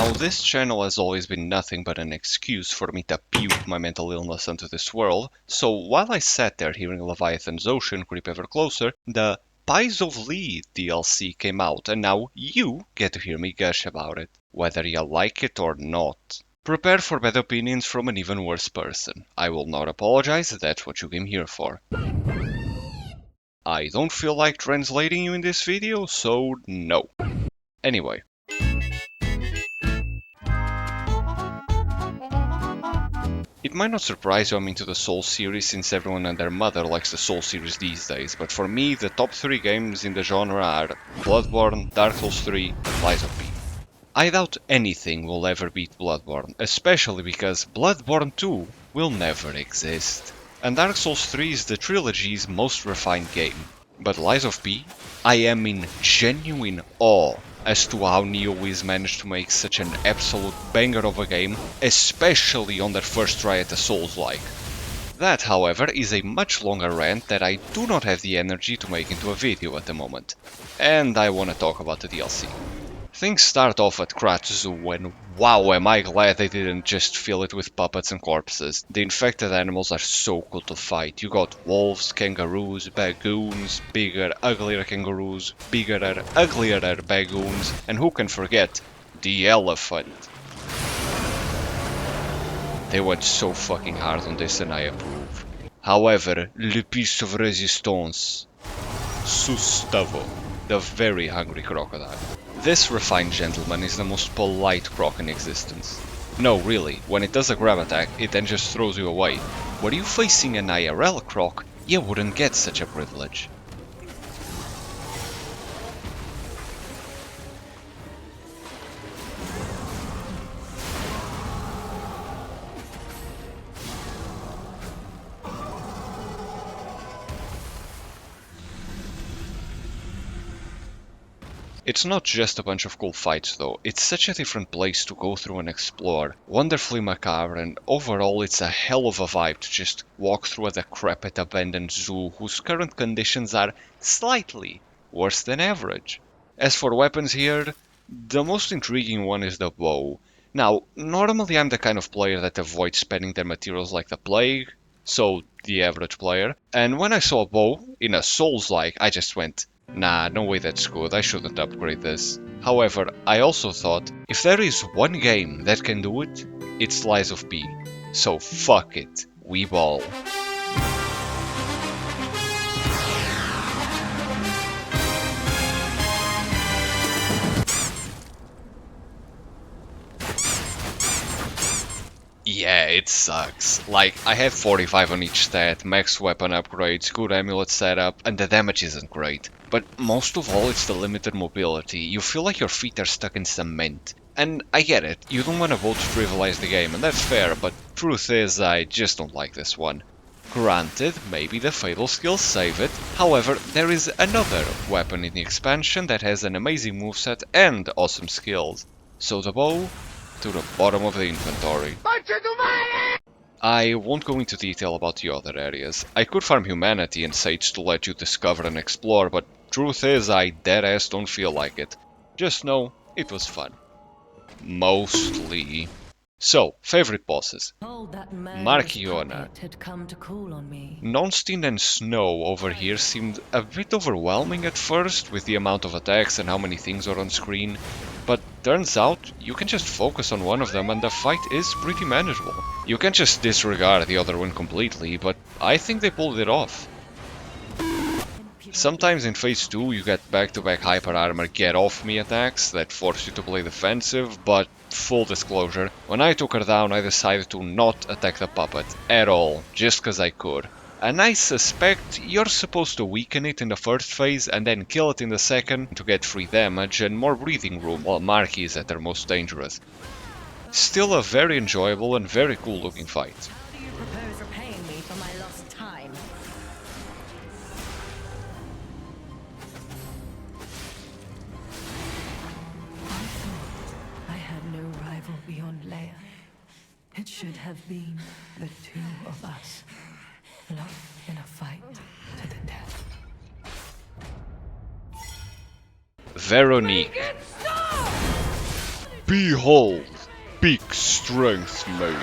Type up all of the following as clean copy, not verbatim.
Now, this channel has always been nothing but an excuse for me to puke my mental illness onto this world, so while I sat there hearing Leviathan's ocean creep ever closer, the Pies of Lee DLC came out, and now you get to hear me gush about it, whether you like it or not. Prepare for bad opinions from an even worse person. I will not apologize, that's what you came here for. I don't feel like translating you in this video, so no. Anyway. It might not surprise you I'm into the Souls series since everyone and their mother likes the Souls series these days, but for me the top 3 games in the genre are Bloodborne, Dark Souls 3 and Lies of P. I doubt anything will ever beat Bloodborne, especially because Bloodborne 2 will never exist. And Dark Souls 3 is the trilogy's most refined game. But Lies of P, I am in genuine awe as to how NeoWiz managed to make such an absolute banger of a game, especially on their first try at a Souls-like. That, however, is a much longer rant that I do not have the energy to make into a video at the moment. And I wanna talk about the DLC. Things start off at Kratz Zoo and wow am I glad they didn't just fill it with puppets and corpses. The infected animals are so cool to fight. You got wolves, kangaroos, bagoons, bigger, uglier kangaroos, bigger, uglier bagoons, and who can forget the elephant. They went so fucking hard on this and I approve. However, le piece of resistance, Sustavo, the very hungry crocodile. This refined gentleman is the most polite croc in existence. No, really, when it does a grab attack, it then just throws you away. Were you facing an IRL croc, you wouldn't get such a privilege. It's not just a bunch of cool fights though, it's such a different place to go through and explore, wonderfully macabre, and overall it's a hell of a vibe to just walk through a decrepit abandoned zoo whose current conditions are slightly worse than average. As for weapons here, the most intriguing one is the bow. Now, normally I'm the kind of player that avoids spending their materials like the plague, so the average player, and when I saw a bow in a Souls-like, I just went, nah, no way that's good, I shouldn't upgrade this. However, I also thought, if there is one game that can do it, it's Lies of P. So fuck it, we ball. Yeah, it sucks. Like, I have 45 on each stat, max weapon upgrades, good amulet setup, and the damage isn't great. But most of all, it's the limited mobility. You feel like your feet are stuck in cement. And I get it, you don't want to vote to trivialize the game, and that's fair, but truth is, I just don't like this one. Granted, maybe the fatal skills save it, however, there is another weapon in the expansion that has an amazing moveset and awesome skills. So the bow, to the bottom of the inventory. I won't go into detail about the other areas. I could farm humanity and sage to let you discover and explore, but truth is I deadass don't feel like it. Just know, it was fun. Mostly. So, favorite bosses. Markiona. Nonstein and Snow over here seemed a bit overwhelming at first with the amount of attacks and how many things are on screen, but turns out you can just focus on one of them and the fight is pretty manageable. You can just disregard the other one completely, but I think they pulled it off. Sometimes in Phase 2 you get back-to-back hyper armor get off me attacks that force you to play defensive, but full disclosure, when I took her down I decided to not attack the puppet at all, just cause I could. And I suspect you're supposed to weaken it in the first phase and then kill it in the second to get free damage and more breathing room while Marky is at their most dangerous. Still a very enjoyable and very cool looking fight. It should have been the two of us, locked in a fight to the death. Veronique. Behold, big strength main.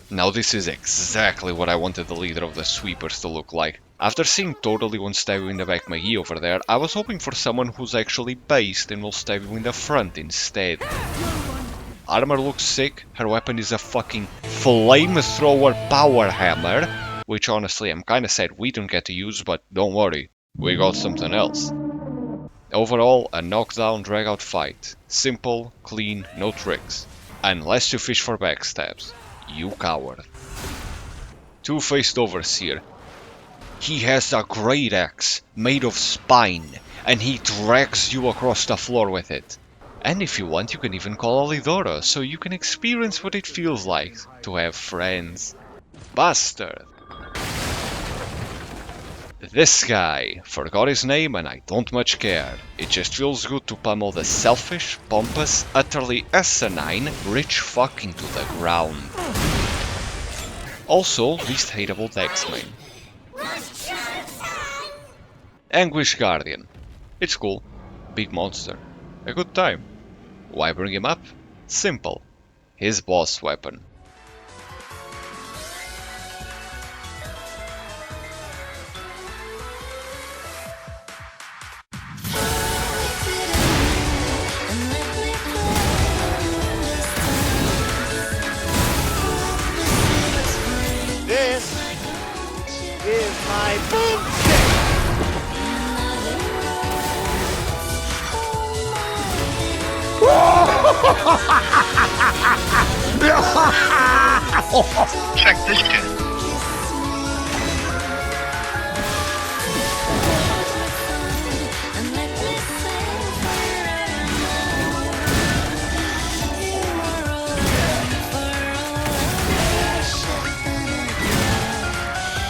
Now this is exactly what I wanted the leader of the sweepers to look like. After seeing totally one stab you in the back McGee over there, I was hoping for someone who's actually based and will stab you in the front instead. Armor looks sick, her weapon is a fucking flamethrower power hammer, which honestly I'm kinda sad we don't get to use, but don't worry, we got something else. Overall, a knockdown drag-out fight. Simple, clean, no tricks. Unless you fish for backstabs. You coward. Two-faced overseer. He has a great axe made of spine, and he drags you across the floor with it. And if you want, you can even call Alidora, so you can experience what it feels like to have friends. Bastard. This guy, forgot his name and I don't much care. It just feels good to pummel the selfish, pompous, utterly asinine, rich fuck into the ground. Also, least hateable Dex main. Anguish Guardian. It's cool. Big monster. A good time. Why bring him up? Simple. His boss weapon. This is my boomstick! Check this shit.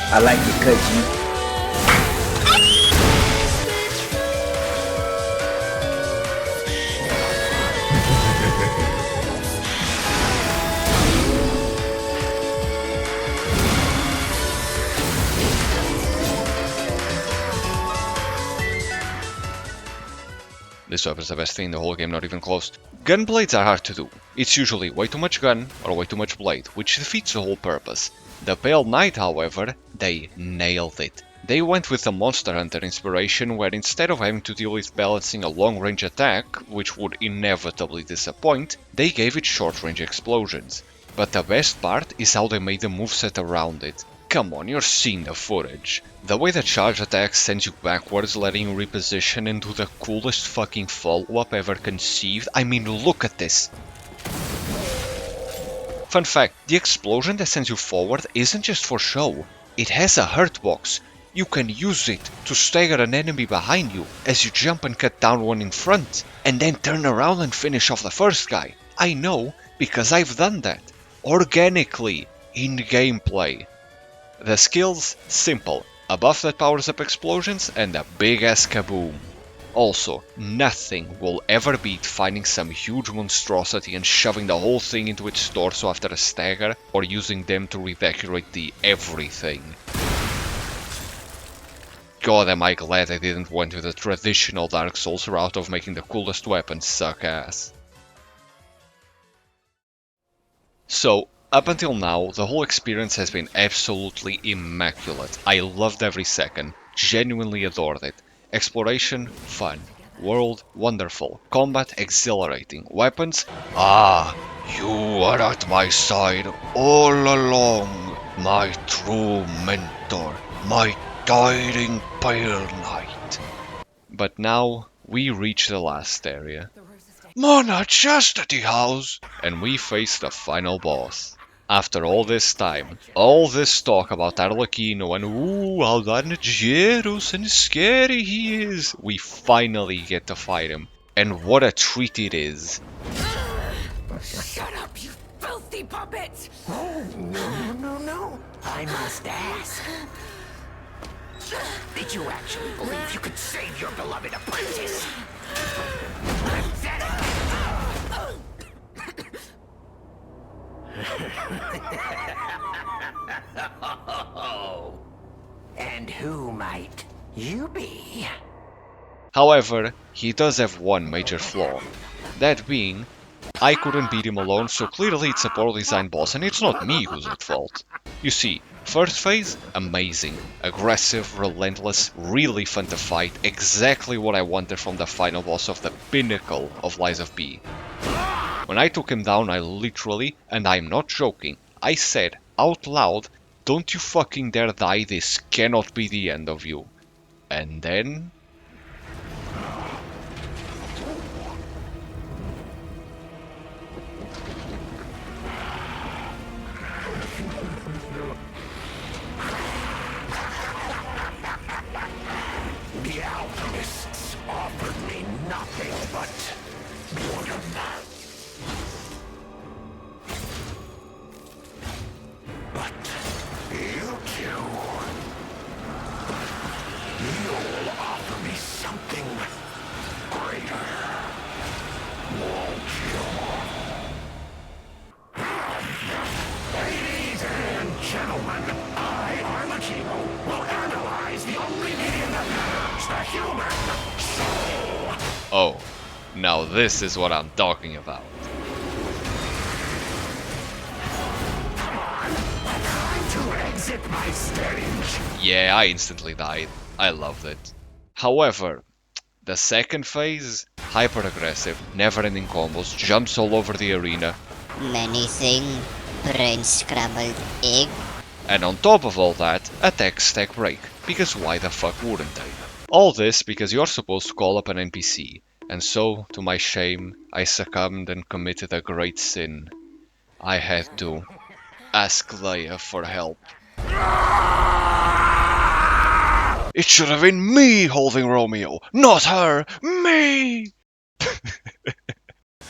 I like it cause you This weapon's the best thing in the whole game, not even close. Gun blades are hard to do. It's usually way too much gun or way too much blade, which defeats the whole purpose. The Pale Knight, however, they nailed it. They went with the Monster Hunter inspiration, where instead of having to deal with balancing a long-range attack, which would inevitably disappoint, they gave it short-range explosions. But the best part is how they made the moveset around it. Come on, you're seeing the footage. The way the charge attack sends you backwards, letting you reposition and do the coolest fucking follow-up ever conceived. I mean, look at this. Fun fact, the explosion that sends you forward isn't just for show. It has a hurt box. You can use it to stagger an enemy behind you as you jump and cut down one in front, and then turn around and finish off the first guy. I know, because I've done that. Organically, in gameplay. The skills, simple. A buff that powers up explosions and a big ass kaboom. Also, nothing will ever beat finding some huge monstrosity and shoving the whole thing into its torso after a stagger, or using them to redecorate the everything. God, am I glad I didn't went with the traditional Dark Souls route of making the coolest weapons suck ass. So, up until now, the whole experience has been absolutely immaculate. I loved every second, genuinely adored it. Exploration, fun. World, wonderful. Combat, exhilarating. Weapons, you are at my side all along, my true mentor, my guiding Pale Knight. But now, we reach the last area. Mana Chastity House! And we face the final boss. After all this time, all this talk about Arlecchino and ooh, how dangerous and scary he is, we finally get to fight him. And what a treat it is. Shut up, you filthy puppet! Oh, no. I must ask. Did you actually believe you could save your beloved apprentice? And who might you be? However, he does have one major flaw. That being, I couldn't beat him alone, so clearly it's a poorly designed boss, and it's not me who's at fault. You see, first phase, amazing. Aggressive, relentless, really fun to fight, exactly what I wanted from the final boss of the pinnacle of Lies of P. When I took him down, I literally, and I'm not joking, I said out loud, "Don't you fucking dare die, this cannot be the end of you." And then... The alchemists offered me nothing but boredom. But you two, you'll offer me something greater, won't you? Ladies and gentlemen, I, Armachino, will analyze the only medium that matters, the human soul. Oh, now this is what I'm talking about. Time to exit my stage. Yeah, I instantly died. I loved it. However, the second phase, hyper aggressive, never ending combos, jumps all over the arena, Menacing, brain scrambled egg. and on top of all that, attack stack break, because why the fuck wouldn't they? All this because you're supposed to call up an NPC, and so, to my shame, I succumbed and committed a great sin. I had to ask Leia for help. It should have been me holding Romeo, not her! Me!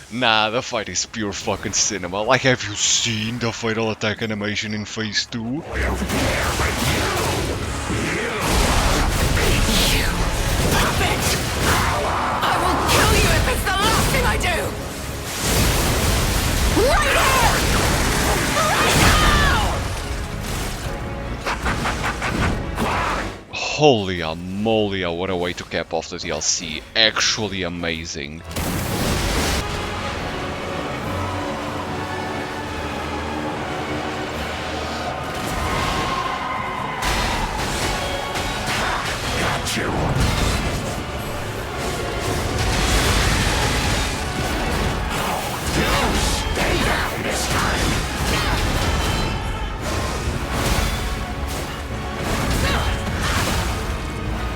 Nah, the fight is pure fucking cinema. Like, have you seen the final attack animation in phase 2? I will kill you if it's the last thing I do! Right here! Right now! Holy amolia, what a way to cap off the DLC. Actually amazing. Got you! Stay down this time!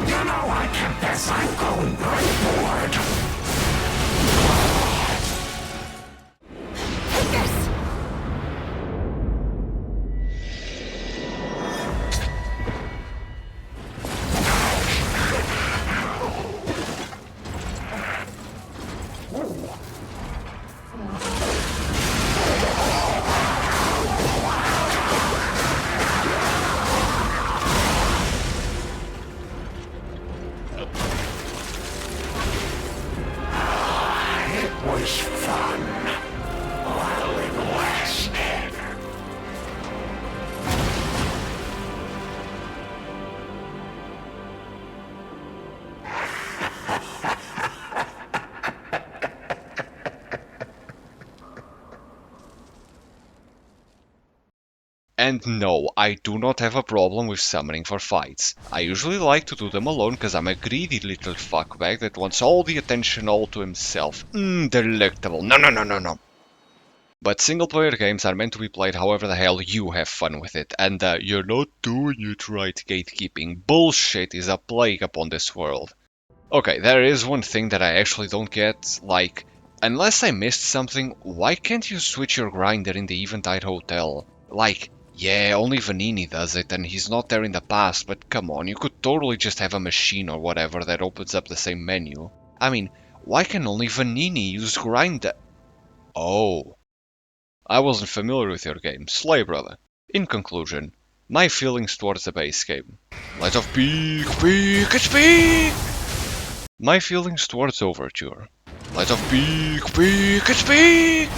You know, I confess I'm going pretty bored. Take this! It was fun while it lasted. And no, I do not have a problem with summoning for fights. I usually like to do them alone because I'm a greedy little fuckbag that wants all the attention all to himself. Delectable. No, no, no, no, no. But single player games are meant to be played however the hell you have fun with it, and you're not doing it right gatekeeping bullshit is a plague upon this world. Okay, there is one thing that I actually don't get, like, unless I missed something, why can't you switch your grinder in the Eventide Hotel? Like, yeah, only Vanini does it and he's not there in the past, but come on, you could totally just have a machine or whatever that opens up the same menu. I mean, why can only Vanini use grinder? Oh. I wasn't familiar with your game, Slay brother. In conclusion, my feelings towards the base game. Light of Peak, Peak, it's Peak! My feelings towards Overture. Light of Peak, Peak, it's Peak!